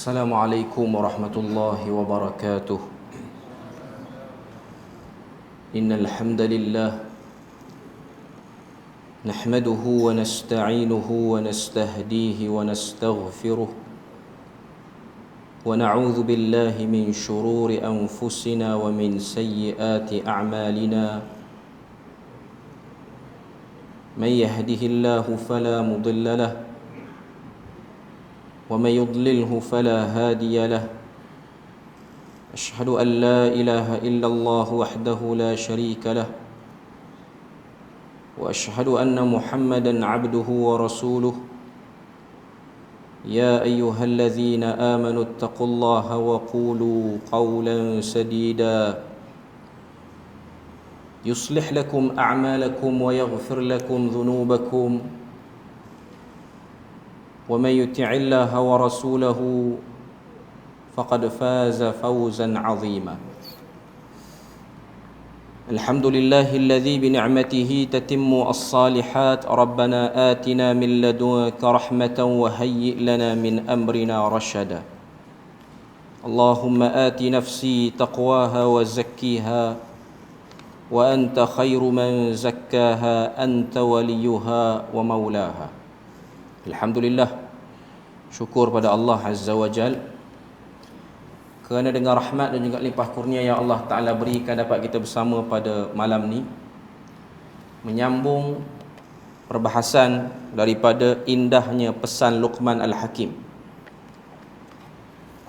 السلام عليكم ورحمة الله وبركاته. إن الحمد لله نحمده ونستعينه ونستهديه ونستغفره ونعوذ بالله من شرور أنفسنا ومن سيئات أعمالنا. من يهده الله فلا مضل له ومن يضلله فلا هادي له. أشهد أن لا إله إلا الله وحده لا شريك له وأشهد أن محمدا عبده ورسوله. يا أيها الذين آمنوا اتقوا الله وقولوا قولا سديدا يصلح لكم أعمالكم ويغفر لكم ذنوبكم ومن يطع الله ورسوله فقد فاز فوزا عظيما. الحمد لله الذي بنعمته تتم الصالحات. ربنا آتنا من لدنك رحمة وهيئ لنا من أمرنا رشدا. اللهم آت نفسي تقواها وزكيها وأنت خير من زكاها أنت وليها ومولاها. Alhamdulillah, syukur pada Allah Azza wa Jal kerana dengan rahmat dan juga limpah kurnia yang Allah Ta'ala berikan dapat kita bersama pada malam ni menyambung perbahasan daripada indahnya pesan Luqman Al-Hakim.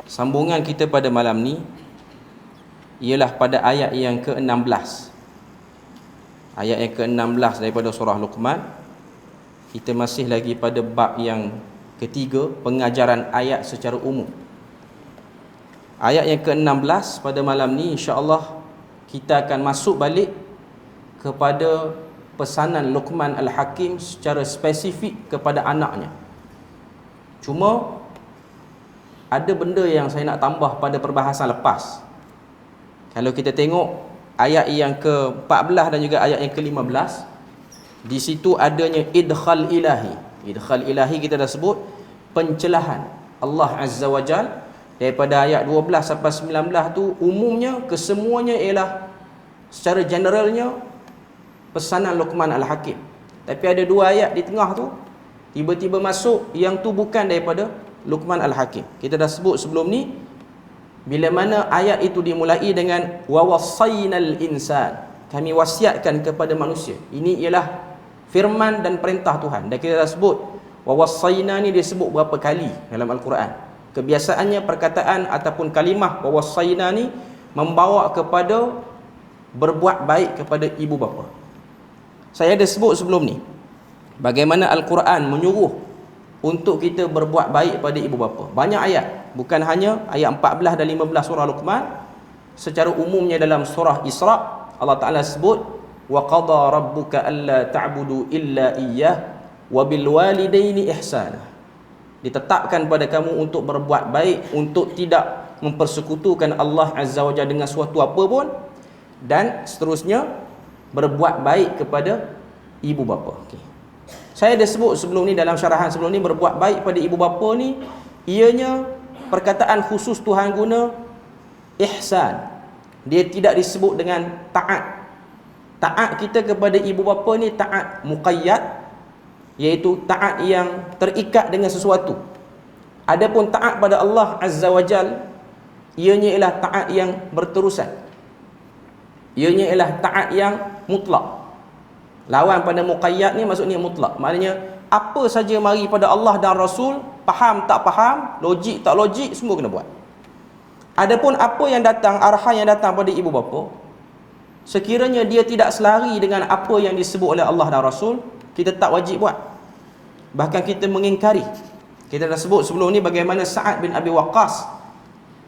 Sambungan kita pada malam ni ialah pada ayat yang ke-16. Ayat yang ke-16 daripada surah Luqman. Kita masih lagi pada bab yang ketiga, pengajaran ayat secara umum. Ayat yang ke-16 pada malam ni insya-Allah kita akan masuk balik kepada pesanan Luqman Al-Hakim secara spesifik kepada anaknya. Cuma ada benda yang saya nak tambah pada perbahasan lepas. Kalau kita tengok ayat yang ke-14 dan juga ayat yang ke-15, di situ adanya idkhal ilahi. Idkhal ilahi kita dah sebut pencelahan Allah Azza wa Jal daripada ayat 12 sampai 19 tu umumnya kesemuanya ialah secara generalnya pesanan Luqman Al-Hakim. Tapi ada dua ayat di tengah tu tiba-tiba masuk yang tu bukan daripada Luqman Al-Hakim. Kita dah sebut sebelum ni bila mana ayat itu dimulai dengan wa wassaynal insan, kami wasiatkan kepada manusia. Ini ialah firman dan perintah Tuhan. Dan kita dah sebut wa wassayna ni disebut berapa kali dalam Al-Quran. Kebiasaannya perkataan ataupun kalimah wa wassayna ni membawa kepada berbuat baik kepada ibu bapa. Saya ada sebut sebelum ni bagaimana Al-Quran menyuruh untuk kita berbuat baik pada ibu bapa. Banyak ayat, bukan hanya ayat 14 dan 15 surah Luqman. Secara umumnya dalam surah Isra Allah Ta'ala sebut wa qada rabbuka alla ta'budu illa iyyah wa bil walidaini ihsana. Ditetapkan pada kamu untuk berbuat baik, untuk tidak mempersekutukan Allah Azza wa Jalla dengan suatu apa pun, dan seterusnya berbuat baik kepada ibu bapa. Okay. Saya dah sebut sebelum ni dalam syarahan sebelum ni, berbuat baik pada ibu bapa ni ianya perkataan khusus Tuhan guna ihsan. Dia tidak disebut dengan taat. Taat kita kepada ibu bapa ni taat muqayyad, iaitu taat yang terikat dengan sesuatu. Adapun taat pada Allah Azza wa Jal, ianya ialah taat yang berterusan. Ianya ialah taat yang mutlak. Lawan pada muqayyad ni maksudnya mutlak. Maknanya apa saja mari pada Allah dan Rasul, faham tak faham, logik tak logik, semua kena buat. Adapun apa yang datang, arahan yang datang pada ibu bapa, sekiranya dia tidak selari dengan apa yang disebut oleh Allah dan Rasul, kita tak wajib buat. Bahkan kita mengingkari. Kita dah sebut sebelum ni bagaimana Sa'ad bin Abi Waqqas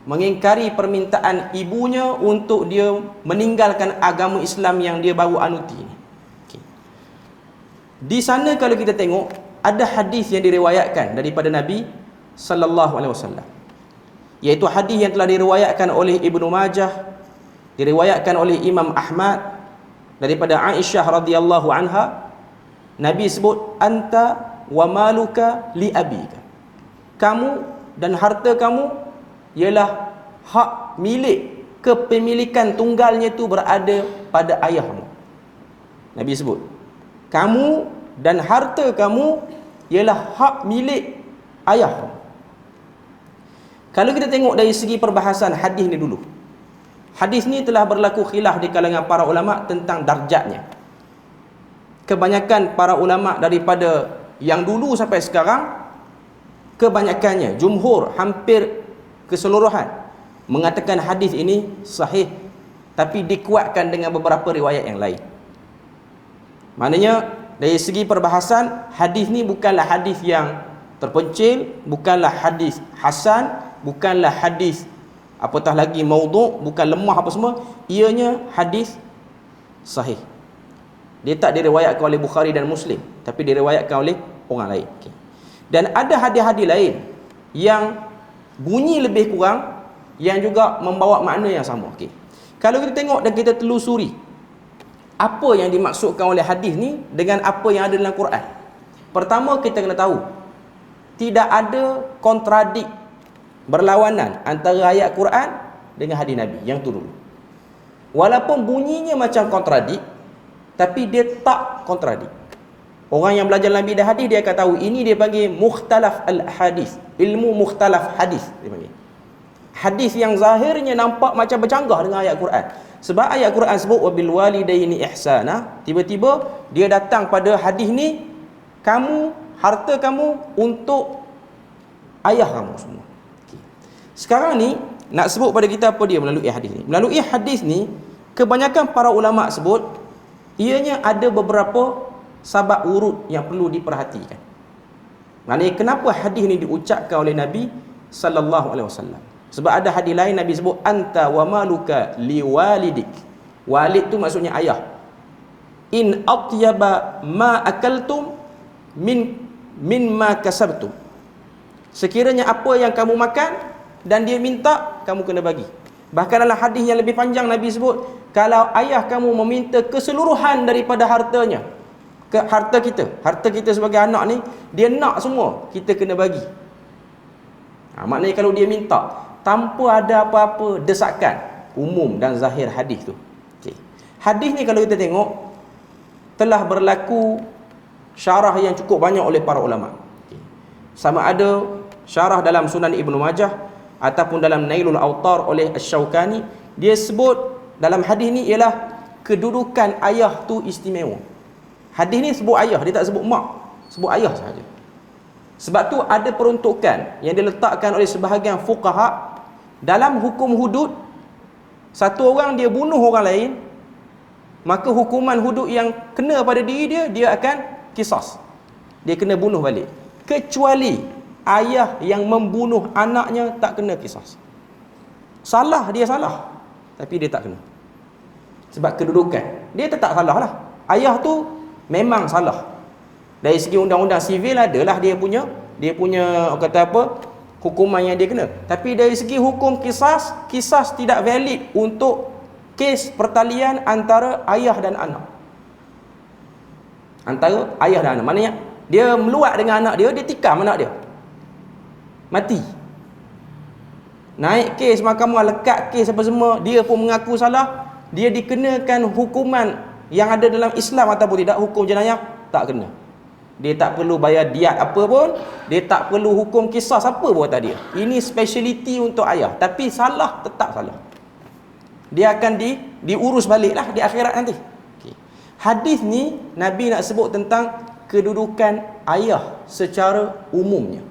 mengingkari permintaan ibunya untuk dia meninggalkan agama Islam yang dia baru anuti. Okay. Di sana kalau kita tengok ada hadis yang diriwayatkan daripada Nabi sallallahu alaihi wasallam, iaitu hadis yang telah diriwayatkan oleh Ibnu Majah, diriwayatkan oleh Imam Ahmad daripada Aisyah radhiyallahu anha. Nabi sebut anta wa maluka li abika. Kamu dan harta kamu ialah hak milik, kepemilikan tunggalnya itu berada pada ayahmu. Nabi sebut, kamu dan harta kamu ialah hak milik ayahmu. Kalau kita tengok dari segi perbahasan hadis ni dulu, hadis ni telah berlaku khilaf di kalangan para ulama tentang darjatnya. Kebanyakan para ulama daripada yang dulu sampai sekarang, kebanyakannya, jumhur, hampir keseluruhan mengatakan hadis ini sahih, tapi dikuatkan dengan beberapa riwayat yang lain. Maknanya dari segi perbahasan, hadis ni bukanlah hadis yang terpencil, bukanlah hadis hasan, bukanlah hadis apatah lagi maudhu', bukan lemah apa semua, ianya hadis sahih. Dia tak diriwayatkan oleh Bukhari dan Muslim, tapi diriwayatkan oleh orang lain. Okay. Dan ada hadis-hadis lain yang bunyi lebih kurang, yang juga membawa makna yang sama. Okay. Kalau kita tengok dan kita telusuri apa yang dimaksudkan oleh hadis ni dengan apa yang ada dalam Quran, pertama kita kena tahu tidak ada kontradik, berlawanan antara ayat Quran dengan hadis Nabi. Yang tu dulu. Walaupun bunyinya macam kontradik, tapi dia tak kontradik. Orang yang belajar Nabi dan hadis, dia akan tahu ini dia panggil mukhtalaf al-hadis, ilmu mukhtalaf hadis dia panggil. Hadis yang zahirnya nampak macam bercanggah dengan ayat Quran. Sebab ayat Quran sebut wabil walidaini ihsana, tiba-tiba dia datang pada hadis ni, kamu, harta kamu untuk ayah kamu semua. Okay. Sekarang ni nak sebut pada kita apa dia melalui hadis ni. Melalui hadis ni, kebanyakan para ulama sebut ianya ada beberapa sabab urut yang perlu diperhatikan. Maknanya kenapa hadis ni diucapkan oleh Nabi sallallahu alaihi wasallam? Sebab ada hadis lain Nabi sebut anta wa maluka liwalidik. Walid tu maksudnya ayah. In atyaba ma akaltum min ma kasabtum. Sekiranya apa yang kamu makan dan dia minta, kamu kena bagi. Bahkan dalam hadis yang lebih panjang Nabi sebut, kalau ayah kamu meminta keseluruhan daripada hartanya, harta kita sebagai anak ni, dia nak semua, kita kena bagi. Maknanya kalau dia minta tanpa ada apa-apa desakan, umum dan zahir hadis tu. Okay. Hadis ni kalau kita tengok telah berlaku syarah yang cukup banyak oleh para ulama. Okay. Sama ada syarah dalam Sunan Ibnu Majah ataupun dalam Nailul Autar oleh Asy-Syaukani, dia sebut dalam hadis ni ialah kedudukan ayah tu istimewa. Hadis ni sebut ayah, dia tak sebut mak, sebut ayah sahaja. Sebab tu ada peruntukan yang diletakkan oleh sebahagian fuqaha dalam hukum hudud. Satu orang dia bunuh orang lain, maka hukuman hudud yang kena pada diri dia, dia akan qisas, dia kena bunuh balik. Kecuali ayah yang membunuh anaknya tak kena qisas. Salah, dia salah, tapi dia tak kena. Sebab kedudukan dia tetap salah lah. Ayah tu memang salah. Dari segi undang-undang sivil adalah dia punya kata apa, hukuman yang dia kena. Tapi dari segi hukum kisas tidak valid untuk kes pertalian antara ayah dan anak. Antara ayah dan anak. Maknanya dia meluat dengan anak dia, dia tikam anak dia, mati. Naik kes mahkamah, lekat kes apa semua, dia pun mengaku salah, dia dikenakan hukuman yang ada dalam Islam ataupun tidak, hukum jenayah tak kena. Dia tak perlu bayar diat apa pun, dia tak perlu hukum kisas apa pun atas dia. Ini speciality untuk ayah, tapi salah tetap salah. Dia akan diurus baliklah di akhirat nanti. Okay. Hadis ni Nabi nak sebut tentang kedudukan ayah secara umumnya.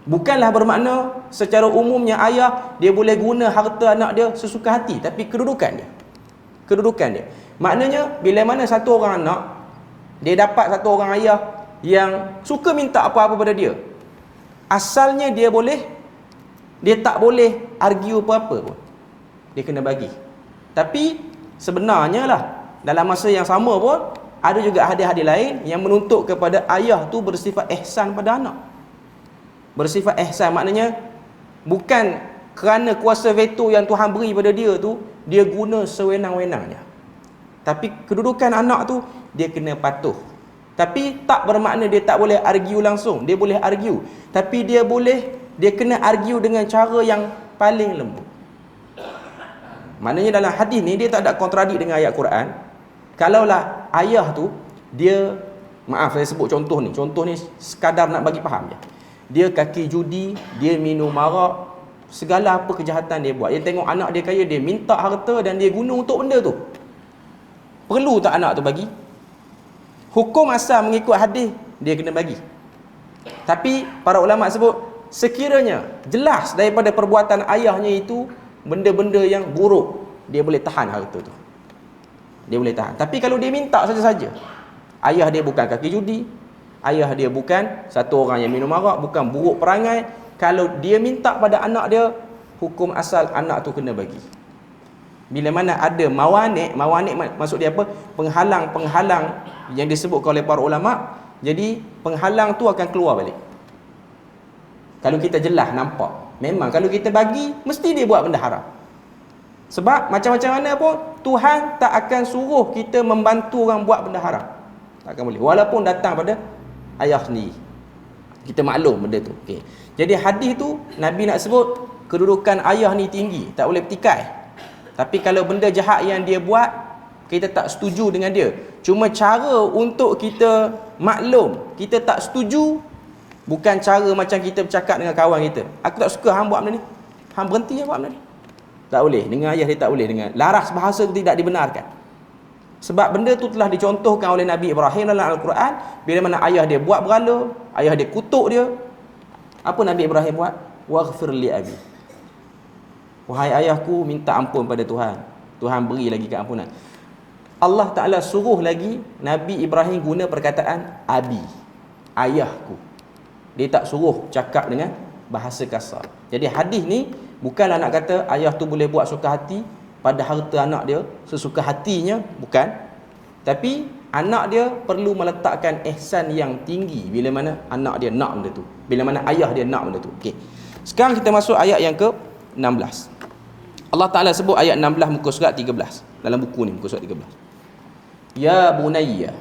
Bukanlah bermakna secara umumnya ayah dia boleh guna harta anak dia sesuka hati, tapi kedudukan dia. Maknanya bila mana satu orang anak dia dapat satu orang ayah yang suka minta apa-apa pada dia, asalnya dia tak boleh argue apa-apa pun, dia kena bagi. Tapi sebenarnya lah dalam masa yang sama pun ada juga hadis-hadis lain yang menuntut kepada ayah tu bersifat ihsan pada anak. Bersifat ihsan maknanya bukan kerana kuasa veto yang Tuhan beri pada dia tu dia guna sewenang-wenangnya, tapi kedudukan anak tu dia kena patuh. Tapi tak bermakna dia tak boleh argue langsung. Dia boleh argue, tapi dia kena argue dengan cara yang paling lembut. Maknanya dalam hadis ni dia tak ada kontradik dengan ayat Quran. Kalaulah ayah tu dia, maaf saya sebut contoh ni sekadar nak bagi faham je. Dia kaki judi, dia minum arak, segala apa kejahatan dia buat. Dia tengok anak dia kaya, dia minta harta dan dia guna untuk benda tu. Perlu tak anak tu bagi? Hukum asal mengikut hadis, dia kena bagi. Tapi para ulama sebut, sekiranya jelas daripada perbuatan ayahnya itu benda-benda yang buruk, dia boleh tahan harta tu. Dia boleh tahan. Tapi kalau dia minta saja-saja, ayah dia bukan kaki judi, ayah dia bukan satu orang yang minum arak, bukan buruk perangai, kalau dia minta pada anak dia, hukum asal anak tu kena bagi. Bila mana ada mawanik maksud dia apa? Penghalang-penghalang yang disebutkan oleh para ulama. Jadi penghalang tu akan keluar balik. Kalau kita jelas nampak, memang kalau kita bagi, mesti dia buat benda haram. Sebab macam-macam mana pun, Tuhan tak akan suruh kita membantu orang buat benda haram. Tak akan boleh. Walaupun datang pada ayah sendiri. Kita maklum benda tu. Okay. Jadi hadis tu, Nabi nak sebut, kedudukan ayah ni tinggi, tak boleh bertikai. Tapi kalau benda jahat yang dia buat, kita tak setuju dengan dia. Cuma cara untuk kita maklum, kita tak setuju, bukan cara macam kita bercakap dengan kawan kita. Aku tak suka hang buat benda ni. Hang berhenti buat benda ni. Tak boleh. Dengan ayah dia tak boleh. Dengan laras bahasa tu tidak dibenarkan. Sebab benda tu telah dicontohkan oleh Nabi Ibrahim dalam Al-Quran. Bila mana ayah dia buat berhala, ayah dia kutuk dia. Apa Nabi Ibrahim buat? Waghfir li abi. Wahai ayahku, minta ampun pada Tuhan. Tuhan beri lagi keampunan. Allah Ta'ala suruh lagi Nabi Ibrahim guna perkataan abi, ayahku. Dia tak suruh cakap dengan bahasa kasar. Jadi hadis ni bukanlah nak kata ayah tu boleh buat suka hati pada harta anak dia sesuka hatinya, bukan. Tapi anak dia perlu meletakkan ihsan yang tinggi bila mana anak dia nak benda tu, bila mana ayah dia nak benda tu. Okey. Sekarang kita masuk ayat yang ke-16. Allah Ta'ala sebut ayat 16 muka surat 13 dalam buku ni, muka surat 13. Ya bunayya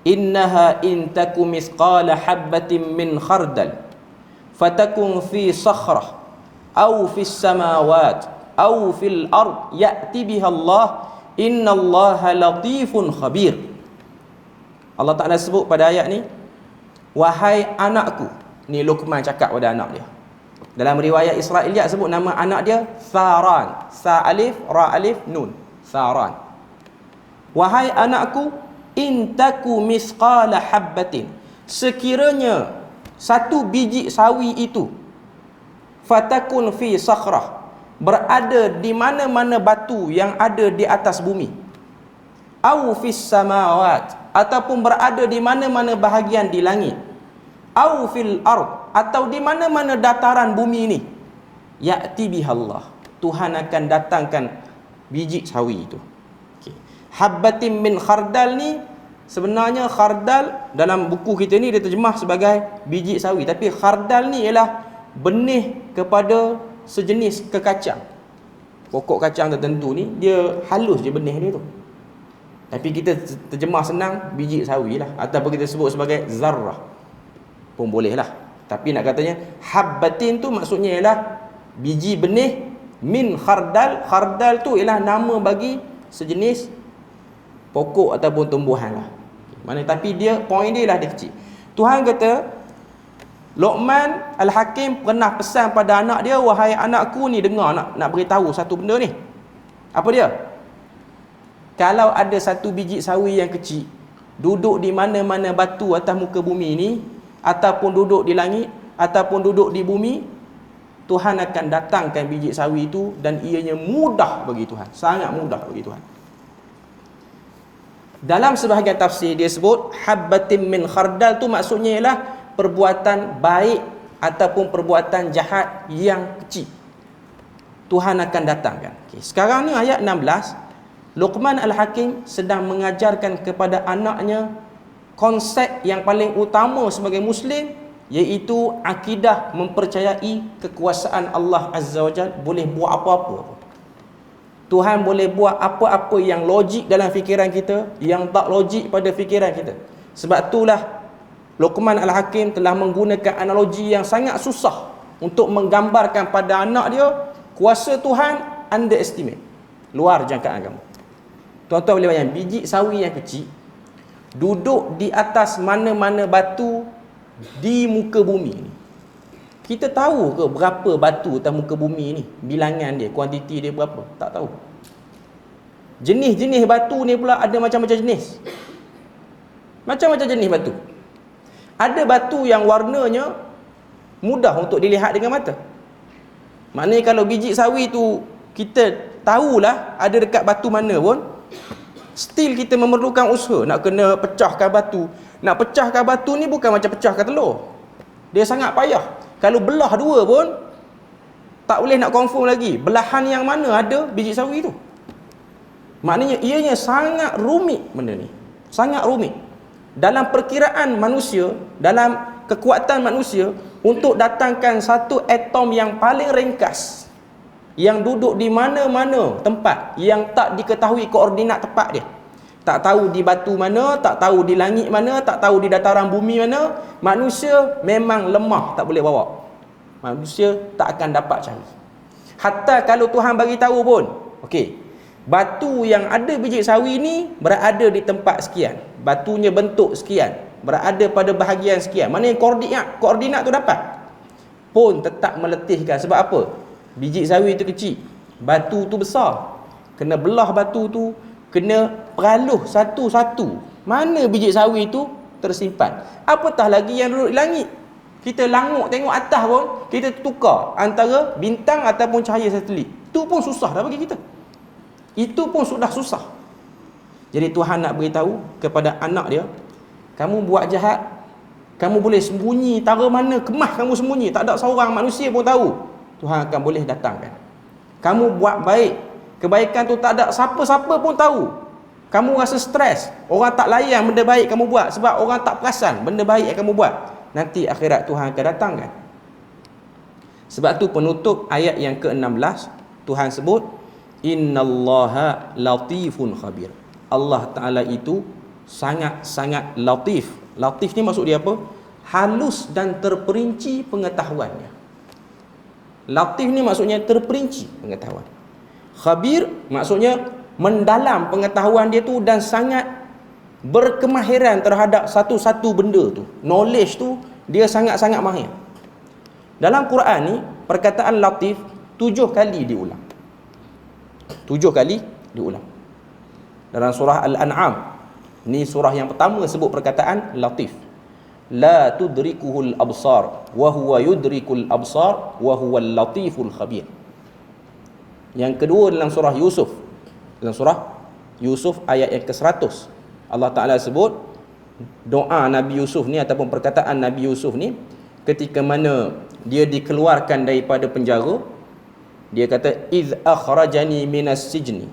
innaha in taku misqala habbatin min khardal fatakun fi sakhrah aw fis samawat aw fil ard ya'ti biha Allah innallaha latifun khabir. Allah Ta'ala sebut pada ayat ni, wahai anakku. Ni Luqman cakap pada anak dia. Dalam riwayat Israiliyat sebut nama anak dia Tharan. Sa alif ra alif nun. Tharan. Wahai anakku, in taku misqala habbatin, sekiranya satu biji sawi itu, fatakun fi sakhrah, berada di mana-mana batu yang ada di atas bumi, au fis samawat, ataupun berada di mana-mana bahagian di langit, au fil ard, atau di mana-mana dataran bumi ini, ya'ti bihallah, Tuhan akan datangkan biji sawi itu. Okay. Habbatin min khardal ni sebenarnya khardal dalam buku kita ni dia terjemah sebagai biji sawi, tapi khardal ni ialah benih kepada sejenis kekacang. Pokok kacang tertentu ni dia halus je benih dia tu. Tapi kita terjemah senang biji sawi lah, ataupun kita sebut sebagai zarrah pun boleh lah. Tapi nak katanya habbatin tu maksudnya ialah biji benih min khardal. Khardal tu ialah nama bagi sejenis pokok ataupun tumbuhan lah. Mana tapi dia poin dia lah dia kecil. Tuhan kata Luqman Al-Hakim pernah pesan pada anak dia, wahai anakku ni, dengar nak beritahu satu benda ni. Apa dia? Kalau ada satu biji sawi yang kecil duduk di mana-mana batu atas muka bumi ni, ataupun duduk di langit, ataupun duduk di bumi, Tuhan akan datangkan biji sawi itu, dan ianya mudah bagi Tuhan, sangat mudah bagi Tuhan. Dalam sebahagian tafsir dia sebut habbatin min khardal tu maksudnya ialah perbuatan baik ataupun perbuatan jahat yang kecil, Tuhan akan datangkan. Okay. Sekarang ni ayat 16, Luqman Al-Hakim sedang mengajarkan kepada anaknya konsep yang paling utama sebagai Muslim, iaitu akidah mempercayai kekuasaan Allah Azza wa Jalla boleh buat apa-apa. Tuhan boleh buat apa-apa yang logik dalam fikiran kita, yang tak logik pada fikiran kita. Sebab itulah Luqman Al-Hakim telah menggunakan analogi yang sangat susah untuk menggambarkan pada anak dia kuasa Tuhan underestimate, luar jangkaan kamu. Tuan-tuan boleh bayangkan biji sawi yang kecil duduk di atas mana-mana batu di muka bumi ni. Kita tahu ke berapa batu atas muka bumi ni? Bilangan dia, kuantiti dia berapa? Tak tahu. Jenis-jenis batu ni pula ada macam-macam jenis. Macam-macam jenis batu. Ada batu yang warnanya mudah untuk dilihat dengan mata. Maknanya kalau biji sawi tu kita tahulah ada dekat batu mana pun, still kita memerlukan usaha nak kena pecahkan batu. Nak pecahkan batu ni bukan macam pecahkan telur. Dia sangat payah. Kalau belah dua pun tak boleh nak confirm lagi belahan yang mana ada biji sawi tu. Maknanya ianya sangat rumit benda ni. Sangat rumit. Dalam perkiraan manusia, dalam kekuatan manusia untuk datangkan satu atom yang paling ringkas yang duduk di mana-mana tempat yang tak diketahui koordinat tepat dia. Tak tahu di batu mana, tak tahu di langit mana, tak tahu di dataran bumi mana, manusia memang lemah, tak boleh bawa. Manusia tak akan dapat cari. Hatta kalau Tuhan bagi tahu pun, okey, batu yang ada biji sawi ni berada di tempat sekian, batunya bentuk sekian, berada pada bahagian sekian. Maknanya koordinat tu dapat, pun tetap meletihkan. Sebab apa? Biji sawi tu kecil, batu tu besar. Kena belah batu tu, kena peraluh satu-satu mana biji sawi tu tersimpan. Apatah lagi yang duduk di langit. Kita languk tengok atas pun, kita tukar antara bintang ataupun cahaya satelit. Itu pun susah dah bagi kita. Itu pun sudah susah. Jadi Tuhan nak beritahu kepada anak dia, kamu buat jahat, kamu boleh sembunyi tara mana kemah kamu sembunyi, tak ada seorang manusia pun tahu, Tuhan akan boleh datangkan. Kamu buat baik, kebaikan tu tak ada siapa-siapa pun tahu. Kamu rasa stres, orang tak layan benda baik kamu buat sebab orang tak perasan benda baik yang kamu buat. Nanti akhirat Tuhan akan datangkan. Sebab tu penutup ayat yang ke-16 Tuhan sebut innallaha latifun khabir. Allah Ta'ala itu sangat-sangat latif. Latif ni maksud dia apa? Halus dan terperinci pengetahuannya. Latif ni maksudnya terperinci pengetahuan. Khabir maksudnya mendalam pengetahuan dia tu dan sangat berkemahiran terhadap satu-satu benda tu. Knowledge tu dia sangat-sangat mahir. Dalam Quran ni perkataan latif 7 kali diulang. 7 kali diulang. Dalam surah Al-An'am, ni surah yang pertama sebut perkataan latif. La tudrikuhul absar wa huwa yudrikul absar wa huwal latiful khabir. Yang kedua dalam surah Yusuf. Dalam surah Yusuf ayat yang ke-100, Allah Ta'ala sebut doa Nabi Yusuf ni ataupun perkataan Nabi Yusuf ni ketika mana dia dikeluarkan daripada penjara. Dia kata iz akhrajani minas sijni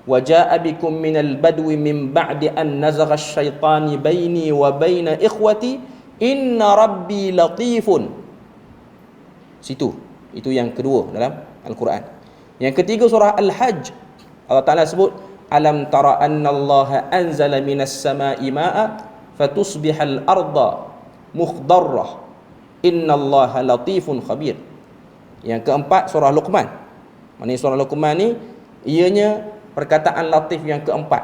wa jaa bikum minal badwi min ba'di an nazagha asyaitani baini wa baina ikhwati inna rabbi latifun. Situ, itu yang kedua dalam Al-Quran. Yang ketiga surah Al-Hajj, Allah Ta'ala sebut alam tara anna Allah anzala minas sama'i ma'a fatusbihal arda mukhdarrah innallaha latifun khabir. Yang keempat surah Luqman. Maknanya surah Luqman ni ianya perkataan latif yang keempat.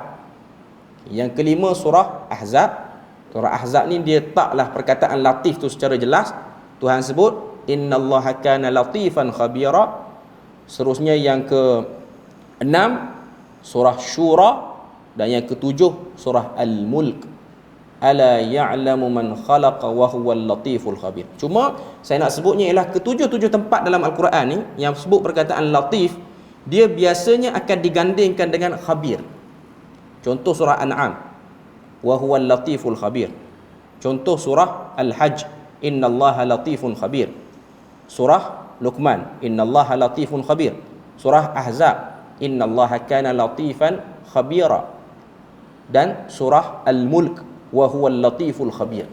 Yang kelima surah Ahzab. Surah Ahzab ni dia taklah perkataan latif tu secara jelas. Tuhan sebut innallaha kana latifan khabira. Seterusnya yang ke-6 surah Syura dan yang ke-7 surah Al-Mulk. Ala ya'lamu man khalaqa wa huwal latiful khabir. Cuma saya nak sebutnya ialah ke-7 tempat dalam Al-Quran ni yang sebut perkataan latif, dia biasanya akan digandingkan dengan khabir. Contoh surah An'am, wa huwal latiful khabir. Contoh surah Al-Hajj, innallaha latifun khabir. Surah Luqman, innallaha latifun khabir. Surah Ahzab, innallaha kana latifan khabira. Dan surah Al-Mulk, wa huwal latiful khabir.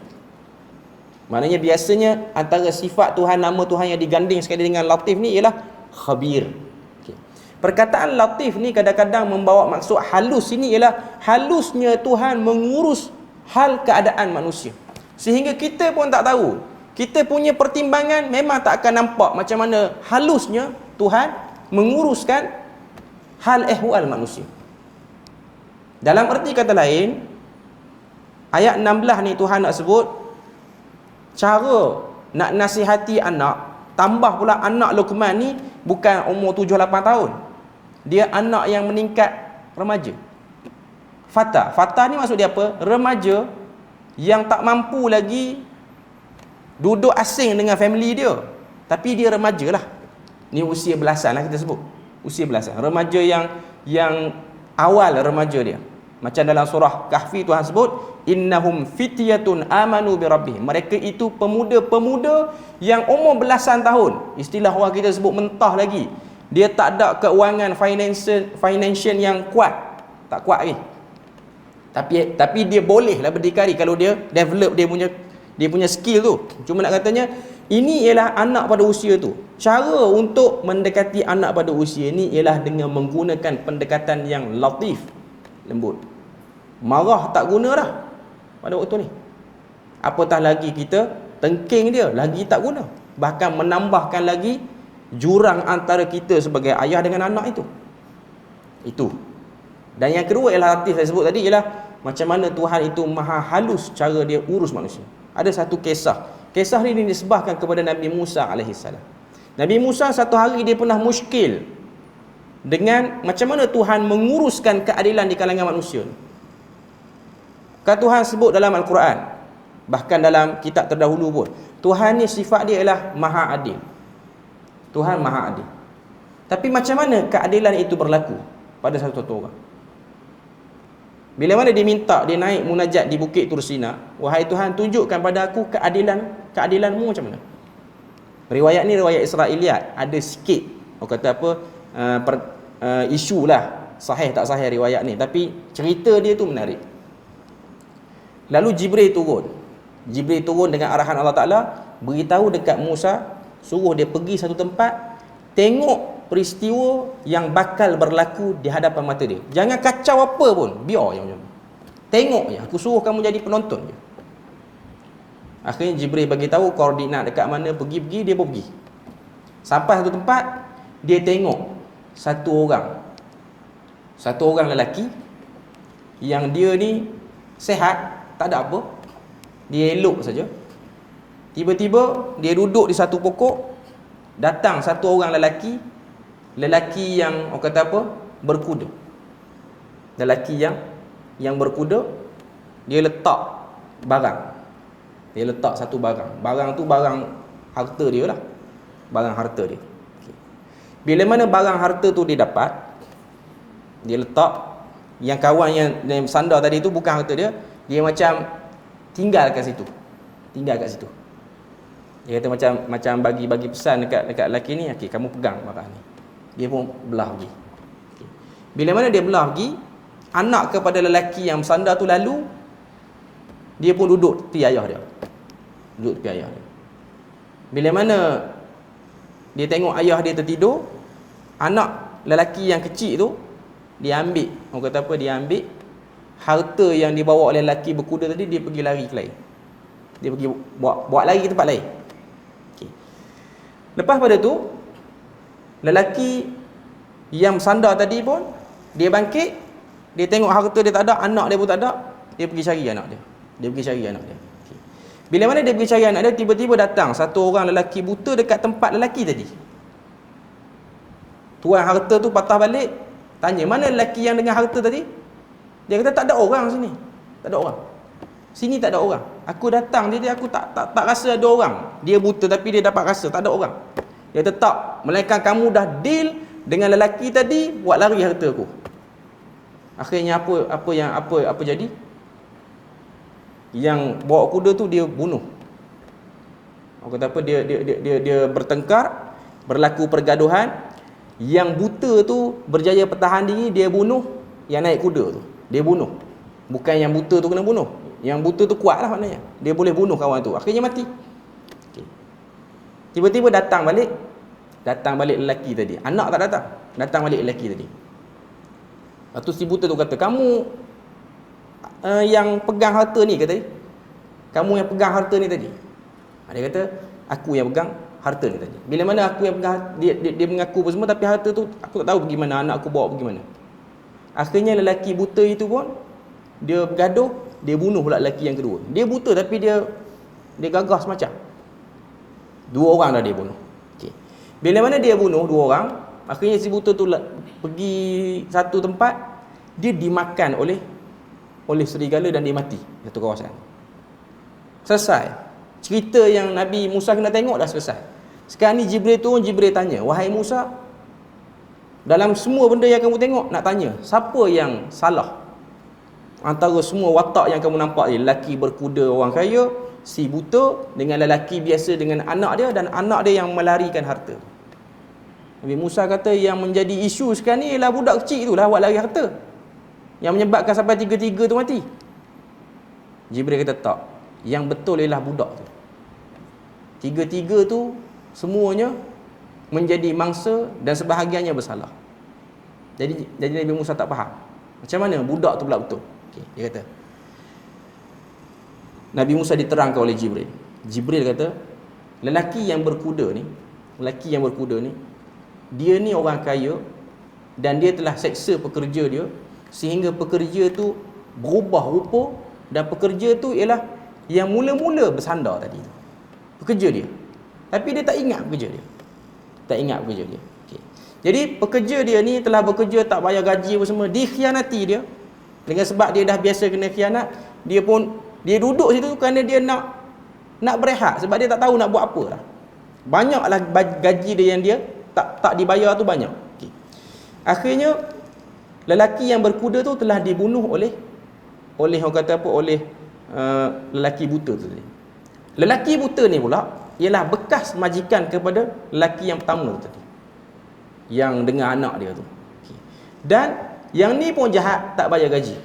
Maknanya biasanya antara sifat Tuhan, nama Tuhan yang diganding sekali dengan latif ni ialah khabir. Okay. Perkataan latif ni kadang-kadang membawa maksud halus. Ini ialah halusnya Tuhan mengurus hal keadaan manusia. Sehingga kita pun tak tahu. Kita punya pertimbangan memang tak akan nampak macam mana halusnya Tuhan menguruskan hal ehwal manusia. Dalam erti kata lain, ayat 16 ni Tuhan nak sebut cara nak nasihati anak. Tambah pula anak Luqman ni bukan umur 7-8 tahun. Dia anak yang meningkat remaja. Fata ni maksud dia apa? Remaja yang tak mampu lagi duduk asing dengan family dia, tapi dia remaja lah. Ni usia belasan lah kita sebut. Usia belasan. Remaja yang awal remaja dia. Macam dalam surah Kahfi Tuhan sebut, innahum fityatun amanu bi rabbihim. Mereka itu pemuda-pemuda yang umur belasan tahun. Istilah orang kita sebut mentah lagi. Dia tak ada keuangan financial yang kuat. Tak kuat lagi. Tapi dia boleh lah berdikari kalau dia develop dia punya skill tu. Cuma nak katanya, ini ialah anak pada usia tu. Cara untuk mendekati anak pada usia ni ialah dengan menggunakan pendekatan yang latif, lembut. Marah tak guna dah pada waktu ni. Apatah lagi kita tengking dia, lagi tak guna. Bahkan menambahkan lagi jurang antara kita sebagai ayah dengan anak itu. Dan yang kedua ialah latif saya sebut tadi, ialah macam mana Tuhan itu maha halus cara dia urus manusia. Ada satu kisah ni disebahkan kepada Nabi Musa alaihissalam. Nabi Musa satu hari dia pernah muskil dengan macam mana Tuhan menguruskan keadilan di kalangan manusia. Kan Tuhan sebut dalam Al-Quran, bahkan dalam kitab terdahulu pun, Tuhan ni sifat dia ialah maha adil. Tuhan maha adil. Tapi macam mana keadilan itu berlaku pada satu orang? Bila mana dia minta, dia naik munajat di Bukit Tursina, wahai Tuhan, tunjukkan pada aku keadilanmu macam mana. Riwayat ni riwayat Israiliyat, ada sikit orang kata apa isu lah, sahih tak sahih riwayat ni, tapi cerita dia tu menarik. Lalu Jibril turun dengan arahan Allah Ta'ala, beritahu dekat Musa, suruh dia pergi satu tempat, tengok peristiwa yang bakal berlaku di hadapan mata dia. Jangan kacau apa pun, biar je macam tu. Tengok je, aku suruh kamu jadi penonton je. Akhirnya Jibril bagi tahu koordinat dekat mana, pergi, dia pun pergi. Sampai satu tempat, dia tengok satu orang lelaki yang dia ni sihat, tak ada apa, dia elok saja. Tiba-tiba dia duduk di satu pokok, datang satu orang lelaki yang orang kata apa, berkuda. Lelaki yang berkuda, dia letak barang. Dia letak satu barang. Barang tu barang harta dia lah. Barang harta dia. Okay. Bila mana barang harta tu dia dapat, dia letak, yang kawan yang sandar tadi tu bukan harta dia, dia macam tinggal kat situ. Dia kata macam bagi pesan dekat lelaki ni, okey, kamu pegang barang ni. Dia pun belah pergi. Okay. Bila mana dia belah pergi, anak kepada lelaki yang sandar tu lalu, dia pun duduk tepi ayah dia. Bila mana dia tengok ayah dia tertidur, anak lelaki yang kecil tu, dia ambil, orang kata apa, dia ambil harta yang dibawa oleh lelaki berkuda tadi, dia pergi lari ke lain. Dia pergi buat lari ke tempat lain. Okay. Lepas pada tu, lelaki yang sandar tadi pun, dia bangkit, dia tengok harta dia tak ada, anak dia pun tak ada, dia pergi cari anak dia. Okay. Bila mana dia pergi cari anak dia, tiba-tiba datang satu orang lelaki buta dekat tempat lelaki tadi. Tuan harta tu patah balik, tanya, mana lelaki yang dengan harta tadi? Dia kata, tak ada orang sini. Tak ada orang. Sini tak ada orang. Aku datang, dia aku tak rasa ada orang. Dia buta tapi dia dapat rasa tak ada orang. Dia kata, tak, melainkan kamu dah deal dengan lelaki tadi, buat lari harta aku. Akhirnya apa jadi? Yang bawa kuda tu dia bunuh. Orang kata apa, dia bertengkar, berlaku pergaduhan. Yang buta tu berjaya pertahan diri, dia bunuh yang naik kuda tu. Dia bunuh. Bukan yang buta tu kena bunuh. Yang buta tu kuat lah maknanya. Dia boleh bunuh kawan tu. Akhirnya mati. Okay. Tiba-tiba datang balik lelaki tadi. Anak tak datang. Datang balik lelaki tadi. Lepas tu si buta tu kata, kamu yang pegang harta ni kata dia. Kamu yang pegang harta ni tadi. Dia kata, aku yang pegang harta ni tadi. Bila mana aku yang pegang, dia mengaku apa semua, tapi harta tu aku tak tahu pergi mana, anak aku bawa pergi mana. Akhirnya lelaki buta itu pun dia bergaduh, dia bunuh pula lelaki yang kedua. Dia buta tapi dia gagah semacam. 2 orang dah dia bunuh. Okey. Bila mana dia bunuh 2 orang, akhirnya si buta tu pergi satu tempat, dia dimakan oleh serigala dan dia mati satu kawasan. Selesai. Cerita yang Nabi Musa kena tengok dah selesai. Sekarang ni Jibril turun, Jibril tanya, wahai Musa, dalam semua benda yang kamu tengok, nak tanya, siapa yang salah antara semua watak yang kamu nampak ni? Lelaki berkuda orang kaya, si buta dengan lelaki biasa dengan anak dia, dan anak dia yang melarikan harta. Nabi Musa kata yang menjadi isu sekarang ni ialah budak kecil itulah buat lari harta, yang menyebabkan sampai tiga-tiga tu mati. Jibril kata tak, yang betul ialah budak tu. Tiga-tiga tu semuanya menjadi mangsa dan sebahagiannya bersalah. Jadi Nabi Musa tak faham macam mana budak tu pula betul. Okay, dia kata, Nabi Musa diterangkan oleh Jibril. Jibril kata, lelaki yang berkuda ni, dia ni orang kaya dan dia telah seksa pekerja dia sehingga pekerja tu berubah rupa, dan pekerja tu ialah yang mula-mula bersandar tadi tu. Pekerja dia. Tapi dia tak ingat pekerja dia. Okay. Jadi pekerja dia ni telah bekerja tak bayar gaji apa semua, dikhianati dia. Dengan sebab dia dah biasa kena khianat, dia duduk situ kerana dia nak berehat, sebab dia tak tahu nak buat apa lah. Banyaklah gaji dia yang dia tak dibayar tu banyak. Okay. Akhirnya lelaki yang berkuda tu telah dibunuh oleh orang kata apa, oleh lelaki buta tu tadi. Lelaki buta ni pula ialah bekas majikan kepada lelaki yang pertama tadi, yang dengan anak dia tu. Okay. Dan yang ni pun jahat, tak bayar gaji.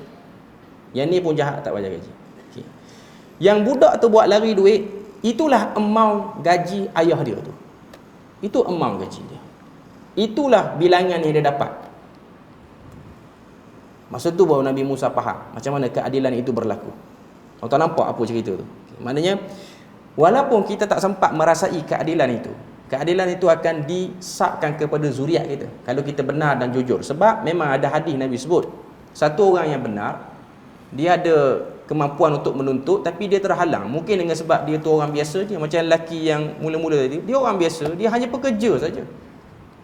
Okay. Yang budak tu buat lari duit, itulah amount gaji ayah dia tu. Itu amount gaji dia. Itulah bilangan yang dia dapat. Masa tu baru Nabi Musa faham macam mana keadilan itu berlaku. Tuan-tuan nampak apa cerita tu? Okay. Maknanya walaupun kita tak sempat merasai keadilan itu akan disabkan kepada zuriat kita kalau kita benar dan jujur. Sebab memang ada hadis Nabi sebut, satu orang yang benar, dia ada kemampuan untuk menuntut, tapi dia terhalang. Mungkin dengan sebab dia tu orang biasa je, macam lelaki yang mula-mula tadi, dia orang biasa, dia hanya pekerja saja.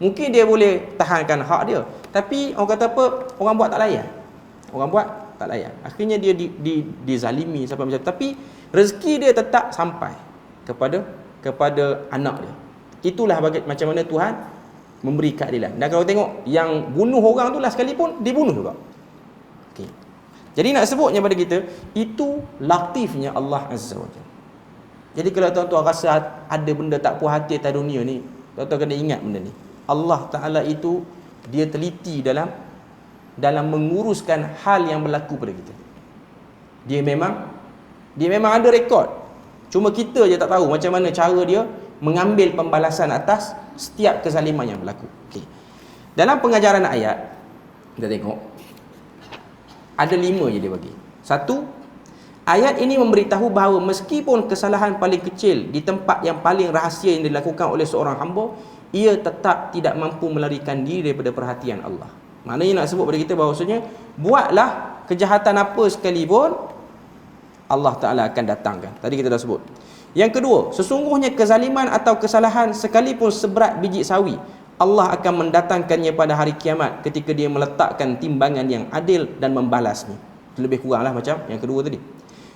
Mungkin dia boleh tahankan hak dia, tapi orang kata apa, orang buat tak layan. Akhirnya dia dizalimi sampai macam tu. Tapi rezeki dia tetap sampai kepada anak dia. Itulah macam mana Tuhan memberi keadilan. Dan kalau tengok yang bunuh orang tu lah sekalipun dibunuh juga. Okey. Jadi nak sebutnya pada kita, itu latifnya Allah Azza wa Jalla. Jadi kalau tuan-tuan rasa ada benda tak puas hati atas dunia ni, tuan-tuan kena ingat benda ni. Allah Ta'ala itu dia teliti dalam menguruskan hal yang berlaku pada kita. Dia memang ada rekod. Cuma kita je tak tahu macam mana cara dia mengambil pembalasan atas setiap kezaliman yang berlaku. Okay. Dalam pengajaran ayat, kita tengok ada 5 je dia bagi. 1, ayat ini memberitahu bahawa meskipun kesalahan paling kecil di tempat yang paling rahsia yang dilakukan oleh seorang hamba, ia tetap tidak mampu melarikan diri daripada perhatian Allah. Maknanya nak sebut pada kita bahawasanya, buatlah kejahatan apa sekalipun, Allah Ta'ala akan datangkan. Tadi kita dah sebut. Yang kedua, sesungguhnya kezaliman atau kesalahan sekalipun seberat biji sawi, Allah akan mendatangkannya pada hari kiamat ketika dia meletakkan timbangan yang adil dan membalasnya. Lebih kuranglah macam yang kedua tadi.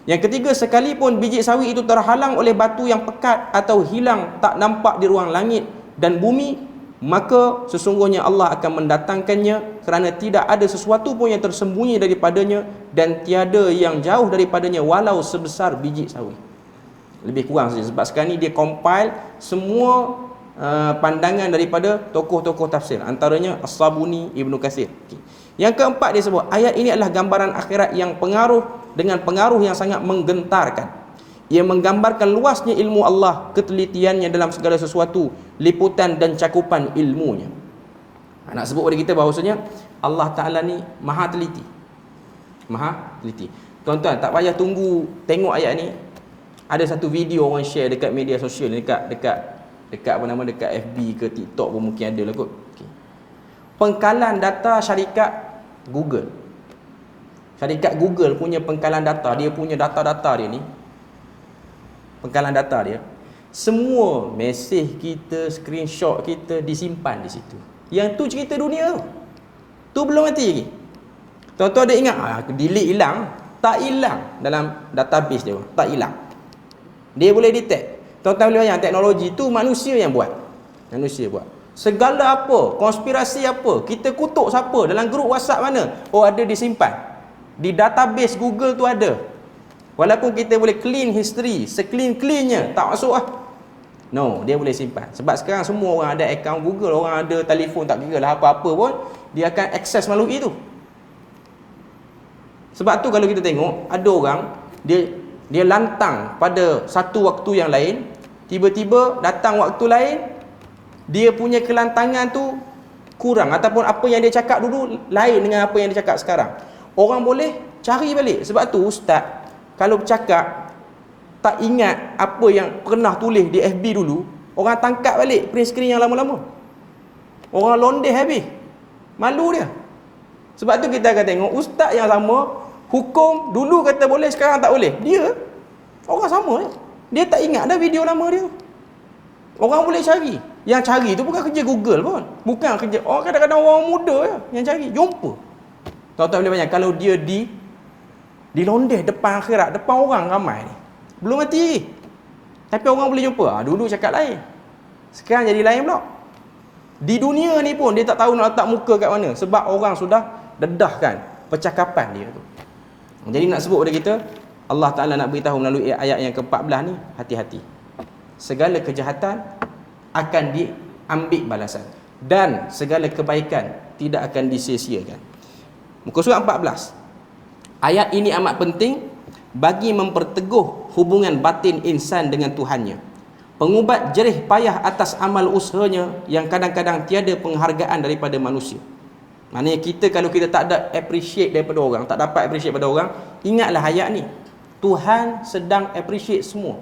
Yang ketiga, sekalipun biji sawi itu terhalang oleh batu yang pekat atau hilang tak nampak di ruang langit dan bumi, maka sesungguhnya Allah akan mendatangkannya, kerana tidak ada sesuatu pun yang tersembunyi daripadanya dan tiada yang jauh daripadanya walau sebesar biji sawi. Lebih kurang saja, sebab sekarang ni dia compile semua pandangan daripada tokoh-tokoh tafsir, antaranya As-Sabuni, Ibnu Katsir. Okay. Yang keempat dia sebut, ayat ini adalah gambaran akhirat yang dengan pengaruh yang sangat menggentarkan. Ia menggambarkan luasnya ilmu Allah, ketelitiannya dalam segala sesuatu, liputan dan cakupan ilmunya. Nak sebut kepada kita bahawasanya Allah Ta'ala ni maha teliti. Tuan-tuan tak payah tunggu tengok ayat ni. Ada satu video orang share dekat media sosial, dekat apa nama, dekat FB ke TikTok pun mungkin ada lah kot. Okay. Pengkalan data syarikat Google. Syarikat Google punya pengkalan data, dia punya data-data dia ni, pengkalan data dia, semua mesej kita, screenshot kita disimpan di situ. Yang tu cerita dunia tu belum mati lagi. Tuan-tuan ada ingat delete hilang? Tak hilang dalam database dia, tak hilang. Dia boleh detect. Tuan-tuan boleh bayang teknologi tu manusia yang buat. Manusia buat. Segala apa, konspirasi apa, kita kutuk siapa, dalam grup WhatsApp mana, ada disimpan. Di database Google tu ada. Walaupun kita boleh clean history, se-clean-cleannya, tak masuk lah. No, dia boleh simpan. Sebab sekarang semua orang ada akaun Google, orang ada telefon, tak kira lah apa-apa pun, dia akan akses melalui itu. Sebab tu kalau kita tengok, ada orang, dia lantang pada satu waktu yang lain, tiba-tiba datang waktu lain, dia punya kelantangan tu kurang, ataupun apa yang dia cakap dulu lain dengan apa yang dia cakap sekarang. Orang boleh cari balik. Sebab tu ustaz kalau bercakap tak ingat apa yang pernah tulis di FB dulu, orang tangkap balik print screen yang lama-lama. Orang londeh habis. Malu dia. Sebab tu kita akan tengok ustaz yang sama, hukum dulu kata boleh, sekarang tak boleh. Dia orang sama je. Dia tak ingat dah video lama dia. Orang boleh cari. Yang cari tu bukan kerja Google pun. Bukan kerja, kadang-kadang orang muda je yang cari. Jumpa. Tuan-tuan boleh bayang kalau dia dilondeh depan akhirat, depan orang ramai ni. Belum mati lagi. Tapi orang boleh jumpa. Dulu cakap lain, sekarang jadi lain pula. Di dunia ni pun dia tak tahu nak letak muka kat mana, sebab orang sudah dedahkan percakapan dia tu. Jadi nak sebut pada kita, Allah Ta'ala nak beritahu melalui ayat yang ke-14 ni, hati-hati. Segala kejahatan akan diambil balasan, dan segala kebaikan tidak akan disia-siakan. Muka surat 14. Ayat ini amat penting bagi memperteguh hubungan batin insan dengan Tuhannya. Pengubat jerih payah atas amal usahanya yang kadang-kadang tiada penghargaan daripada manusia. Maknanya kita kalau kita tak ada appreciate daripada orang, tak dapat appreciate daripada orang, ingatlah ayat ni. Tuhan sedang appreciate semua.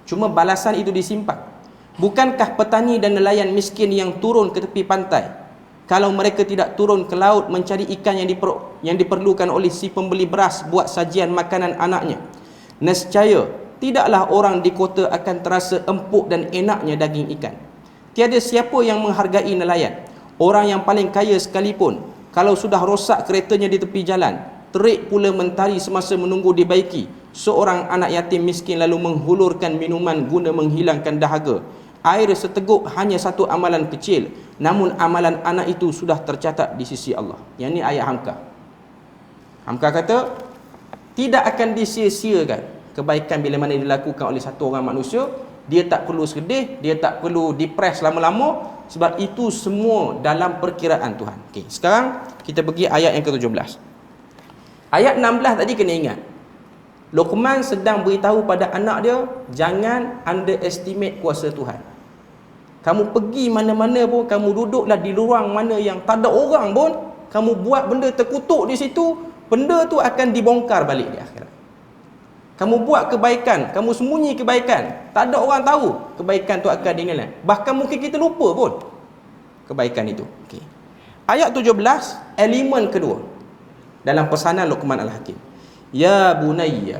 Cuma balasan itu disimpan. Bukankah petani dan nelayan miskin yang turun ke tepi pantai, kalau mereka tidak turun ke laut mencari ikan yang diperlukan oleh si pembeli beras buat sajian makanan anaknya, nescaya tidaklah orang di kota akan terasa empuk dan enaknya daging ikan. Tiada siapa yang menghargai nelayan. Orang yang paling kaya sekalipun, kalau sudah rosak keretanya di tepi jalan, terik pula mentari semasa menunggu dibaiki. Seorang anak yatim miskin lalu menghulurkan minuman guna menghilangkan dahaga. Air seteguk hanya satu amalan kecil, namun amalan anak itu sudah tercatat di sisi Allah. Yang ni ayat Hamka. Hamka kata, tidak akan disia-siakan kebaikan bila mana dilakukan oleh satu orang manusia. Dia tak perlu sedih, dia tak perlu depres lama-lama, sebab itu semua dalam perkiraan Tuhan. Okey, sekarang kita pergi ayat yang ke-17. Ayat 16 tadi kena ingat. Luqman sedang beritahu pada anak dia, jangan underestimate kuasa Tuhan. Kamu pergi mana-mana pun, kamu duduklah di ruang mana yang tak ada orang pun, kamu buat benda terkutuk di situ, benda tu akan dibongkar balik di akhirat. Kamu buat kebaikan, kamu sembunyi kebaikan, tak ada orang tahu, kebaikan tu akan dinilai. Bahkan mungkin kita lupa pun kebaikan itu. Okay. Ayat 17, elemen kedua dalam pesanan Luqman Al-Hakim. Ya bunayya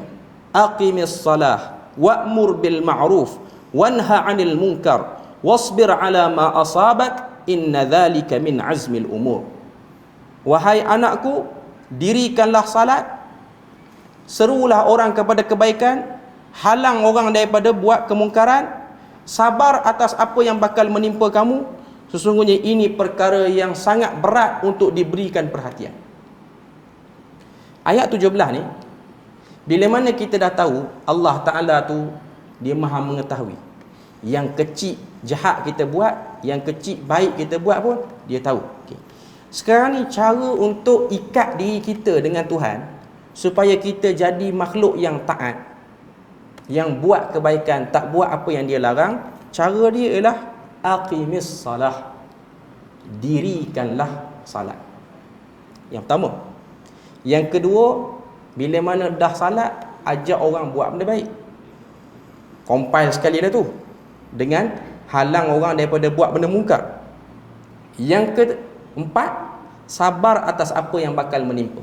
aqimis salah wa'mur bil ma'ruf wanha 'anil munkar wasbir 'ala ma asabat inna dhalika min azmil umur. Wahai anakku, dirikanlah salat, serulah orang kepada kebaikan, halang orang daripada buat kemungkaran, sabar atas apa yang bakal menimpa kamu, sesungguhnya ini perkara yang sangat berat untuk diberikan perhatian. Ayat 17 ni, bila mana kita dah tahu Allah Ta'ala tu dia maha mengetahui. Yang kecil jahat kita buat, yang kecil baik kita buat pun dia tahu. Okay. Sekarang ni cara untuk ikat diri kita dengan Tuhan supaya kita jadi makhluk yang taat, yang buat kebaikan, tak buat apa yang dia larang. Cara dia ialah aqimis salah, dirikanlah salat. Yang pertama. Yang kedua, Bila mana dah salat, ajak orang buat benda baik. Compile sekali dah tu, dengan halang orang daripada buat benda mungkar. Yang keempat, sabar atas apa yang bakal menimpa.